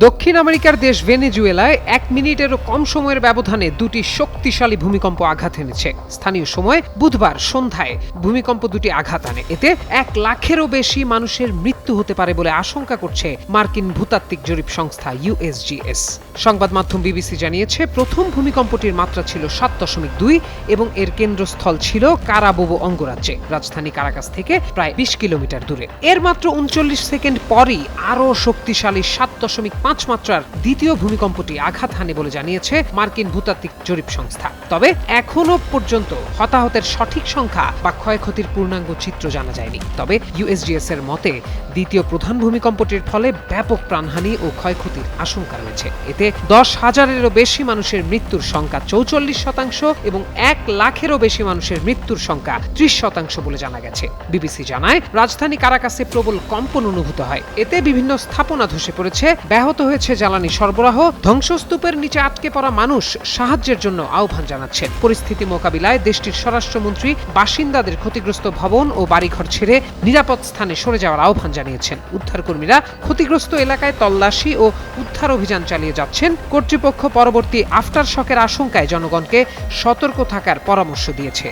দক্ষিণ আমেরিকার দেশ ভেনেজুয়েলায় ১ মিনিটেরও কম সময়ের ব্যবধানে দুটি শক্তিশালী ভূমিকম্প আঘাত এনেছে। স্থানীয় সময় বুধবার সন্ধ্যায় ভূমিকম্প দুটি আঘাত আনে। এতে ১ লাখেরও বেশি মানুষের মৃত্যু হতে পারে বলে আশঙ্কা করছে মার্কিন ভূতাত্ত্বিক জরিপ সংস্থা USGS। সংবাদ মাধ্যম বিবিসি জানিয়েছে, প্রথম ভূমিকম্পটির মাত্রা ছিল ৭.২ এবং এর কেন্দ্রস্থল ছিল কারাবোবো অঙ্গরাজ্যে, রাজধানী কারাকাস থেকে প্রায় ২০ কিলোমিটার দূরে। এর মাত্র ৩৯ সেকেন্ড পরই আরও শক্তিশালী ৭.৫ মাত্রার দ্বিতীয় ভূমিকম্পটি আঘাত হানে বলে জানিয়েছে মার্কিন ভূতাত্ত্বিক জরিপ সংস্থা। তবে এখনো পর্যন্ত হতাহতের সঠিক সংখ্যা বা ক্ষয়ক্ষতির পূর্ণাঙ্গ চিত্র জানা যায়নি। তবে USGS এর মতে দ্বিতীয় প্রধান ভূমিকম্পটির ফলে ব্যাপক প্রাণহানি ও ক্ষয়ক্ষতির আশঙ্কা রয়েছে। এতে ১০,০০০-এরও বেশি মানুষের মৃত্যুর সংখ্যা ৪৪% এবং ১ লাখেরও বেশি মানুষের মৃত্যুর সংখ্যা ৩০% বলে জানা গেছে। বিবিসি জানায়, রাজধানী কারাকাসে প্রবল কম্পন অনুভূত হয়। এতে বিভিন্ন স্থাপনা ধসে পড়েছে, ব্যাহত হয়েছে জ্বালানি সরবরাহ। ধ্বংসস্তূপের নিচে আটকে পড়া মানুষ সাহায্যের জন্য আহ্বান জানাচ্ছেন। পরিস্থিতি মোকাবিলায় দেশটির স্বরাষ্ট্রমন্ত্রী বাসিন্দাদের ক্ষতিগ্রস্ত ভবন ও বাড়িঘর ছেড়ে নিরাপদ স্থানে সরে যাওয়ার আহ্বান জানিয়েছেন। উদ্ধারকর্মীরা ক্ষতিগ্রস্ত এলাকায় তল্লাশি ও উদ্ধার অভিযান চালিয়ে যাচ্ছেন। কর্তৃপক্ষ পরবর্তী আফটার শকের আশঙ্কায় জনগণকে সতর্ক থাকার পরামর্শ দিয়েছে।